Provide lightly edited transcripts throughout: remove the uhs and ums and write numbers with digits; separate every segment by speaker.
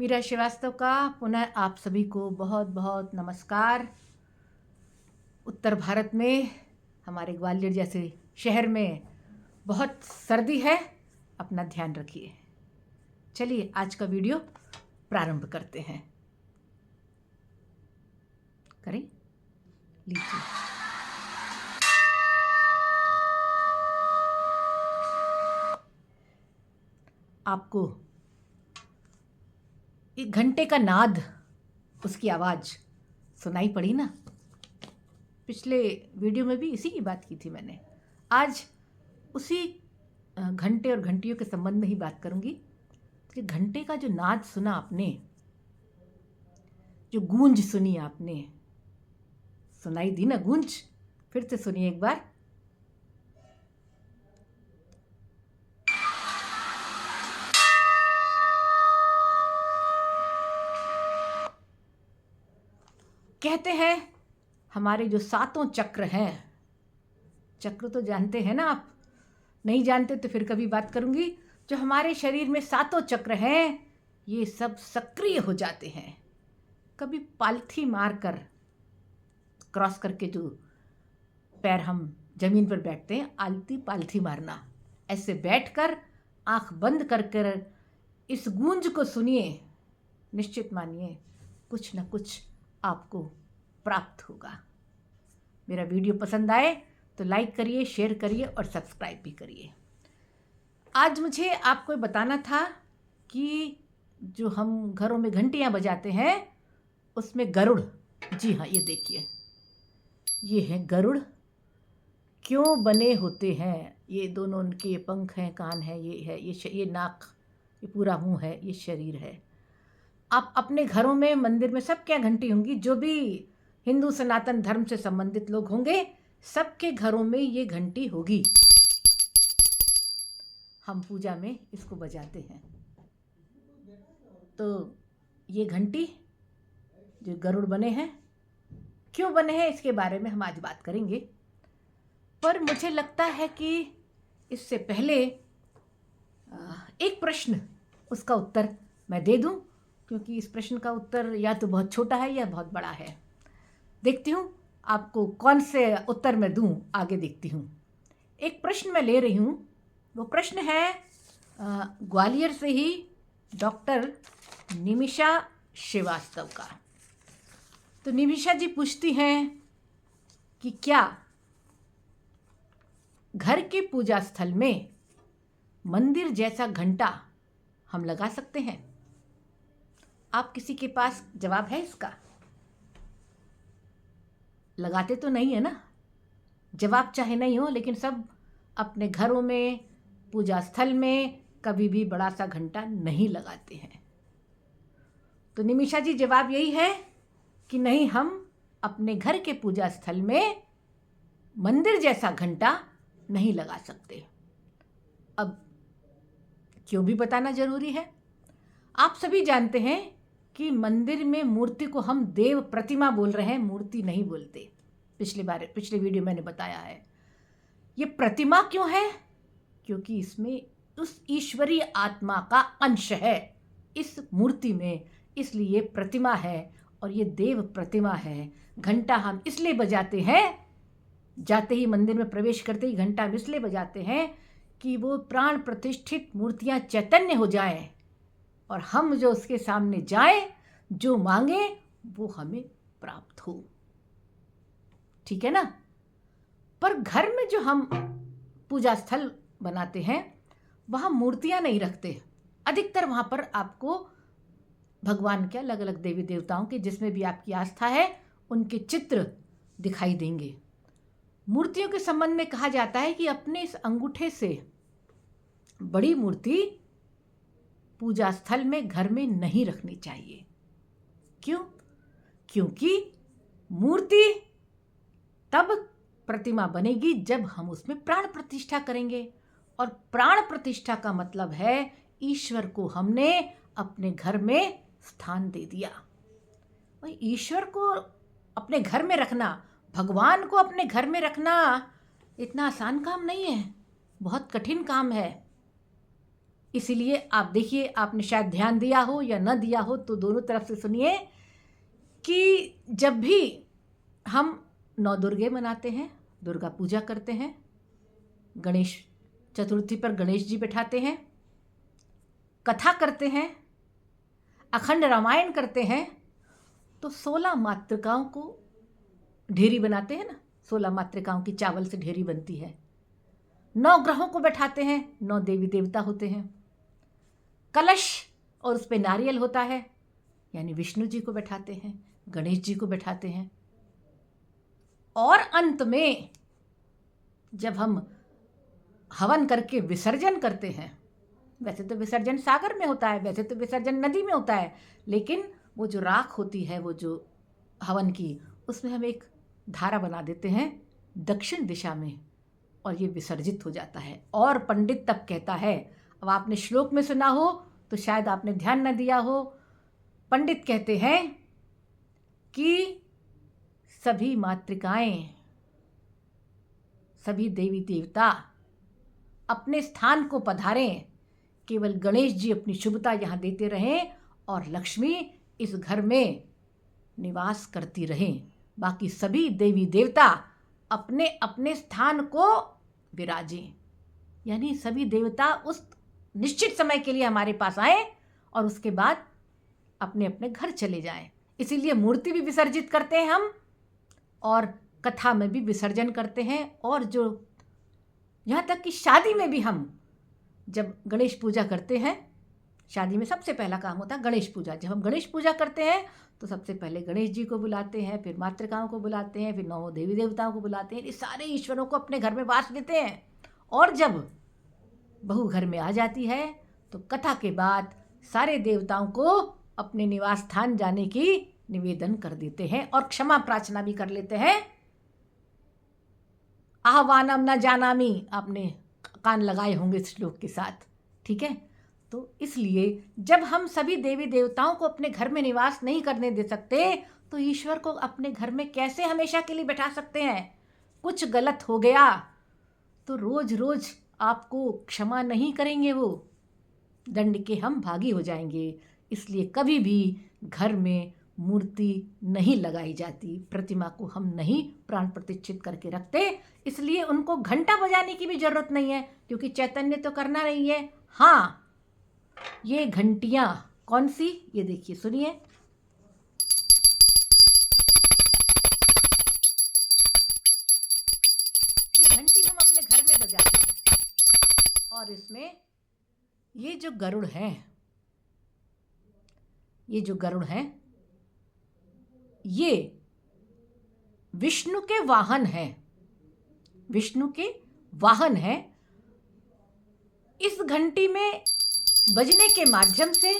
Speaker 1: मीरा श्रीवास्तव का पुनः आप सभी को बहुत बहुत नमस्कार। उत्तर भारत में हमारे ग्वालियर जैसे शहर में बहुत सर्दी है, अपना ध्यान रखिए। चलिए आज का वीडियो प्रारंभ करते हैं। करें लीजिए। आपको एक घंटे का नाद, उसकी आवाज़ सुनाई पड़ी ना? पिछले वीडियो में भी इसी की बात की थी मैंने। आज उसी घंटे और घंटियों के संबंध में ही बात करूंगी कि घंटे का जो नाद सुना आपने, जो गूंज सुनी आपने, सुनाई दी ना गूंज? फिर से सुनिए एक बार। कहते हैं हमारे जो सातों चक्र हैं, चक्र तो जानते हैं ना आप? नहीं जानते तो फिर कभी बात करूंगी। जो हमारे शरीर में सातों चक्र हैं, ये सब सक्रिय हो जाते हैं। कभी पालथी मार कर क्रॉस करके जो पैर हम जमीन पर बैठते हैं, आलती पालथी मारना, ऐसे बैठकर आंख बंद कर कर इस गूंज को सुनिए। निश्चित मानिए कुछ न कुछ आपको प्राप्त होगा। मेरा वीडियो पसंद आए तो लाइक करिए, शेयर करिए और सब्सक्राइब भी करिए। आज मुझे आपको बताना था कि जो हम घरों में घंटियां बजाते हैं उसमें गरुड़, जी हाँ, ये देखिए, ये हैं गरुड़। क्यों बने होते हैं? ये दोनों उनके पंख हैं, कान है, ये नाक, ये पूरा मुंह है, ये शरीर है। आप अपने घरों में, मंदिर में सब क्या घंटी होंगी, जो भी हिंदू सनातन धर्म से संबंधित लोग होंगे सबके घरों में ये घंटी होगी। हम पूजा में इसको बजाते हैं। तो ये घंटी जो गरुड़ बने हैं, क्यों बने हैं, इसके बारे में हम आज बात करेंगे। पर मुझे लगता है कि इससे पहले एक प्रश्न, उसका उत्तर मैं दे दूं, क्योंकि इस प्रश्न का उत्तर या तो बहुत छोटा है या बहुत बड़ा है। देखती हूँ आपको कौन से उत्तर मैं दूं, आगे देखती हूँ। एक प्रश्न मैं ले रही हूँ, वो प्रश्न है ग्वालियर से ही डॉक्टर निमिषा श्रीवास्तव का। तो निमिषा जी पूछती हैं कि क्या घर के पूजा स्थल में मंदिर जैसा घंटा हम लगा सकते हैं? आप किसी के पास जवाब है इसका? लगाते तो नहीं है ना? जवाब चाहे नहीं हो, लेकिन सब अपने घरों में, पूजा स्थल में कभी भी बड़ा सा घंटा नहीं लगाते हैं। तो निमिषा जी जवाब यही है कि नहीं, हम अपने घर के पूजा स्थल में मंदिर जैसा घंटा नहीं लगा सकते। अब क्यों भी बताना जरूरी है। आप सभी जानते हैं कि मंदिर में मूर्ति को हम देव प्रतिमा बोल रहे हैं, मूर्ति नहीं बोलते। पिछले वीडियो मैंने बताया है। ये प्रतिमा क्यों है? क्योंकि इसमें उस ईश्वरीय आत्मा का अंश है इस मूर्ति में, इसलिए प्रतिमा है और ये देव प्रतिमा है। घंटा हम इसलिए बजाते हैं, जाते ही मंदिर में प्रवेश करते ही घंटा हम इसलिए बजाते हैं कि वो प्राण प्रतिष्ठित मूर्तियां चैतन्य हो जाएं और हम जो उसके सामने जाएं, जो मांगे वो हमें प्राप्त हो। ठीक है ना? पर घर में जो हम पूजा स्थल बनाते हैं वहाँ मूर्तियाँ नहीं रखते। अधिकतर वहाँ पर आपको भगवान के, अलग अलग देवी देवताओं के, जिसमें भी आपकी आस्था है, उनके चित्र दिखाई देंगे। मूर्तियों के संबंध में कहा जाता है कि अपने इस अंगूठे से बड़ी मूर्ति पूजा स्थल में, घर में नहीं रखनी चाहिए। क्यों? क्योंकि मूर्ति तब प्रतिमा बनेगी जब हम उसमें प्राण प्रतिष्ठा करेंगे, और प्राण प्रतिष्ठा का मतलब है ईश्वर को हमने अपने घर में स्थान दे दिया। भाई, ईश्वर को अपने घर में रखना, भगवान को अपने घर में रखना इतना आसान काम नहीं है, बहुत कठिन काम है। इसीलिए आप देखिए, आपने शायद ध्यान दिया हो या न दिया हो, तो दोनों तरफ से सुनिए कि जब भी हम नौ दुर्गे मनाते हैं, दुर्गा पूजा करते हैं, गणेश चतुर्थी पर गणेश जी बैठाते हैं, कथा करते हैं, अखंड रामायण करते हैं, तो 16 मातृकाओं को ढेरी बनाते हैं ना, 16 मातृकाओं की चावल से ढेरी बनती है। 9 ग्रहों को बैठाते हैं, 9 देवी देवता होते हैं। कलश और उस पर नारियल होता है, यानी विष्णु जी को बैठाते हैं, गणेश जी को बैठाते हैं। और अंत में जब हम हवन करके विसर्जन करते हैं, वैसे तो विसर्जन सागर में होता है, वैसे तो विसर्जन नदी में होता है, लेकिन वो जो राख होती है, वो जो हवन की, उसमें हम एक धारा बना देते हैं दक्षिण दिशा में, और ये विसर्जित हो जाता है। और पंडित तब कहता है, अब आपने श्लोक में सुना हो तो शायद आपने ध्यान न दिया हो, पंडित कहते हैं कि सभी मातृकाएं, सभी देवी देवता अपने स्थान को पधारें, केवल गणेश जी अपनी शुभता यहाँ देते रहें और लक्ष्मी इस घर में निवास करती रहें। बाकी सभी देवी देवता अपने अपने स्थान को विराजें, यानी सभी देवता उस निश्चित समय के लिए हमारे पास आए और उसके बाद अपने अपने घर चले जाएं। इसीलिए मूर्ति भी विसर्जित करते हैं हम, और कथा में भी विसर्जन करते हैं, और जो यहाँ तक कि शादी में भी हम जब गणेश पूजा करते हैं, शादी में सबसे पहला काम होता है गणेश पूजा। जब हम गणेश पूजा करते हैं तो सबसे पहले गणेश जी को बुलाते हैं, फिर मातृकाओं को बुलाते हैं, फिर 9 देवी देवताओं को बुलाते हैं, ये सारे ईश्वरों को अपने घर में वास देते हैं। और जब बहू घर में आ जाती है तो कथा के बाद सारे देवताओं को अपने निवास स्थान जाने की निवेदन कर देते हैं और क्षमा प्रार्थना भी कर लेते हैं। आह्वानम न जानामि, आपने कान लगाए होंगे इस श्लोक के साथ, ठीक है। तो इसलिए जब हम सभी देवी देवताओं को अपने घर में निवास नहीं करने दे सकते, तो ईश्वर को अपने घर में कैसे हमेशा के लिए बैठा सकते हैं। कुछ गलत हो गया तो रोज रोज आपको क्षमा नहीं करेंगे, वो दंड के हम भागी हो जाएंगे। इसलिए कभी भी घर में मूर्ति नहीं लगाई जाती, प्रतिमा को हम नहीं प्राण प्रतिष्ठित करके रखते। इसलिए उनको घंटा बजाने की भी जरूरत नहीं है, क्योंकि चैतन्य तो करना नहीं है। हाँ, ये घंटियां कौन सी, ये देखिए, सुनिए। ये घंटी हम अपने घर में बजाते हैं, और इसमें ये जो गरुड़ हैं, ये जो गरुड़ हैं, ये विष्णु के वाहन हैं, विष्णु के वाहन हैं। इस घंटी में बजने के माध्यम से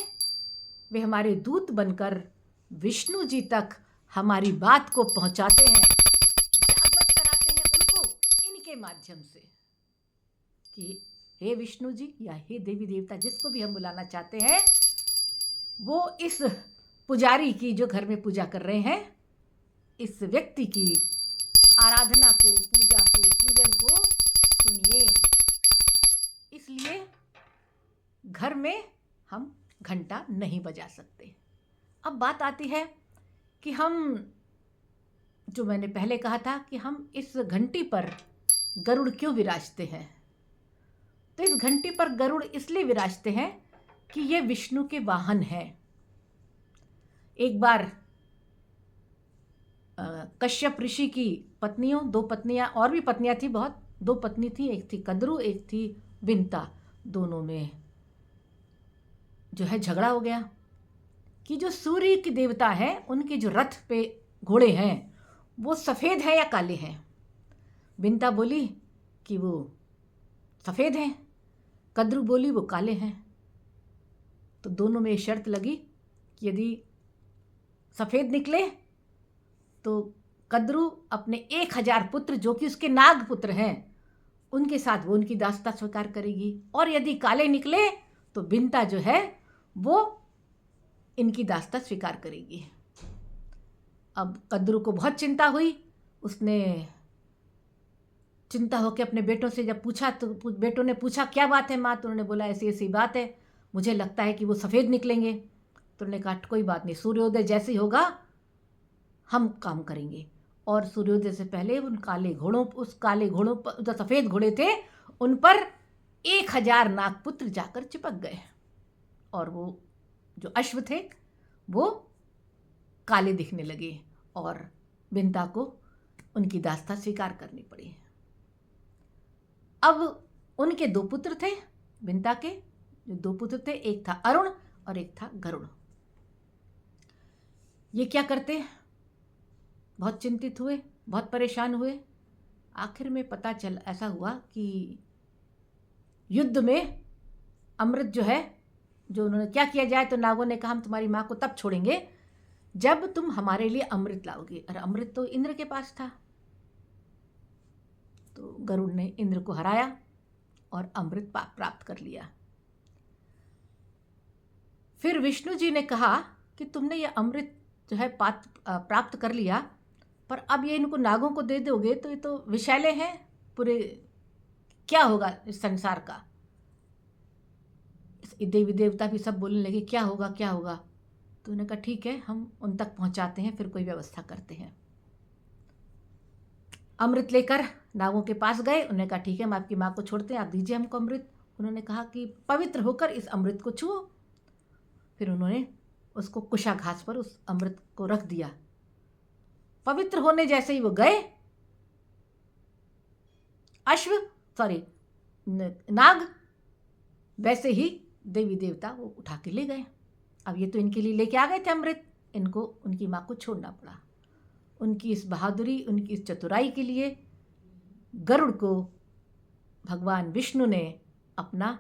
Speaker 1: वे हमारे दूत बनकर विष्णु जी तक हमारी बात को पहुंचाते हैं, जागृत कराते हैं उनको इनके माध्यम से कि हे विष्णु जी या हे देवी देवता, जिसको भी हम बुलाना चाहते हैं, वो इस पुजारी की, जो घर में पूजा कर रहे हैं, इस व्यक्ति की आराधना को, पूजा को, पूजन को सुनिए। इसलिए घर में हम घंटा नहीं बजा सकते। अब बात आती है कि हम, जो मैंने पहले कहा था कि हम इस घंटी पर गरुड़ क्यों विराजते हैं, तो इस घंटी पर गरुड़ इसलिए विराजते हैं कि ये विष्णु के वाहन हैं। एक बार कश्यप ऋषि की पत्नियों, 2 पत्नियां, और भी पत्नियां थी बहुत, 2 पत्नी थी, एक थी कद्रु, एक थी विंता। दोनों में जो है झगड़ा हो गया कि जो सूर्य की देवता है, उनके जो रथ पे घोड़े हैं वो सफ़ेद है या काले हैं। विंता बोली कि वो सफ़ेद हैं, कद्रु बोली वो काले हैं। तो दोनों में शर्त लगी कि यदि सफ़ेद निकले तो कद्रु अपने 1000 पुत्र, जो कि उसके नाग पुत्र हैं, उनके साथ वो उनकी दासता स्वीकार करेगी, और यदि काले निकले तो विंता जो है वो इनकी दासता स्वीकार करेगी। अब कद्रु को बहुत चिंता हुई, उसने चिंता होकर अपने बेटों से जब पूछा तो बेटों ने पूछा क्या बात है माँ, तो उन्होंने बोला ऐसी ऐसी बात है, मुझे लगता है कि वो सफ़ेद निकलेंगे। तो उन्होंने कहा कोई बात नहीं, सूर्योदय जैसे ही होगा हम काम करेंगे। और सूर्योदय से पहले उस काले घोड़ों पर जो सफ़ेद घोड़े थे उन पर 1000 नागपुत्र जाकर चिपक गए, और वो जो अश्व थे वो काले दिखने लगे, और बिंता को उनकी दास्ता स्वीकार करनी पड़ी। अब उनके 2 पुत्र थे, बिंता के जो 2 पुत्र थे, एक था अरुण और एक था गरुड़। ये क्या करते, बहुत चिंतित हुए, बहुत परेशान हुए। आखिर में पता चल ऐसा हुआ कि युद्ध में अमृत जो है, जो उन्होंने क्या किया जाए, तो नागों ने कहा हम तुम्हारी माँ को तब छोड़ेंगे जब तुम हमारे लिए अमृत लाओगे। और अमृत तो इंद्र के पास था। तो गरुड़ ने इंद्र को हराया और अमृत प्राप्त कर लिया। फिर विष्णु जी ने कहा कि तुमने ये अमृत जो है प्राप्त कर लिया, पर अब ये इनको नागों को दे दोगे तो ये तो विषैले हैं पूरे, क्या होगा इस संसार का। देवी देवता भी सब बोलने लगे क्या होगा क्या होगा। तो उन्होंने कहा ठीक है, हम उन तक पहुंचाते हैं, फिर कोई व्यवस्था करते हैं। अमृत लेकर नागों के पास गए। उन्होंने कहा ठीक है, हम आपकी माँ को छोड़ते हैं, आप दीजिए हमको अमृत। उन्होंने कहा कि पवित्र होकर इस अमृत को छुओ। फिर उन्होंने उसको कुशा घास पर उस अमृत को रख दिया। पवित्र होने जैसे ही वो गए, नाग वैसे ही देवी देवता वो उठा के ले गए। अब ये तो इनके लिए लेके आ गए थे अमृत, इनको उनकी माँ को छोड़ना पड़ा। उनकी इस बहादुरी, उनकी इस चतुराई के लिए गरुड़ को भगवान विष्णु ने अपना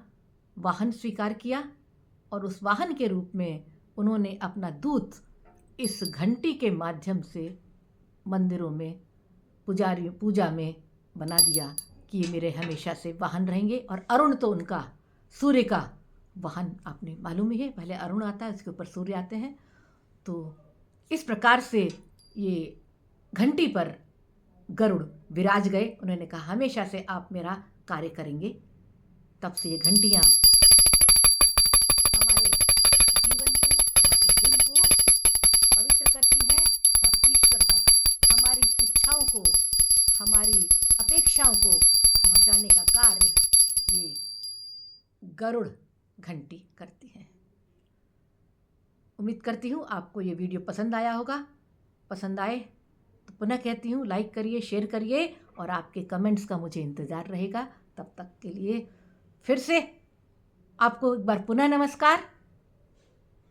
Speaker 1: वाहन स्वीकार किया, और उस वाहन के रूप में उन्होंने अपना दूत इस घंटी के माध्यम से मंदिरों में पूजा में बना दिया कि ये मेरे हमेशा से वाहन रहेंगे। और अरुण तो उनका सूर्य का वाहन आपने मालूम ही है, पहले अरुण आता है, उसके ऊपर सूर्य आते हैं। तो इस प्रकार से ये घंटी पर गरुड़ विराज गए। उन्होंने कहा हमेशा से आप मेरा कार्य करेंगे। तब से ये घंटियाँ हमारे जीवन को, हमारे दिल को पवित्र करती हैं, और ईश्वर तक हमारी इच्छाओं को, हमारी अपेक्षाओं को पहुंचाने का कार्य ये गरुड़ घंटी करती है। उम्मीद करती हूँ आपको ये वीडियो पसंद आया होगा। पसंद आए तो पुनः कहती हूँ लाइक करिए, शेयर करिए, और आपके कमेंट्स का मुझे इंतज़ार रहेगा। तब तक के लिए फिर से आपको एक बार पुनः नमस्कार।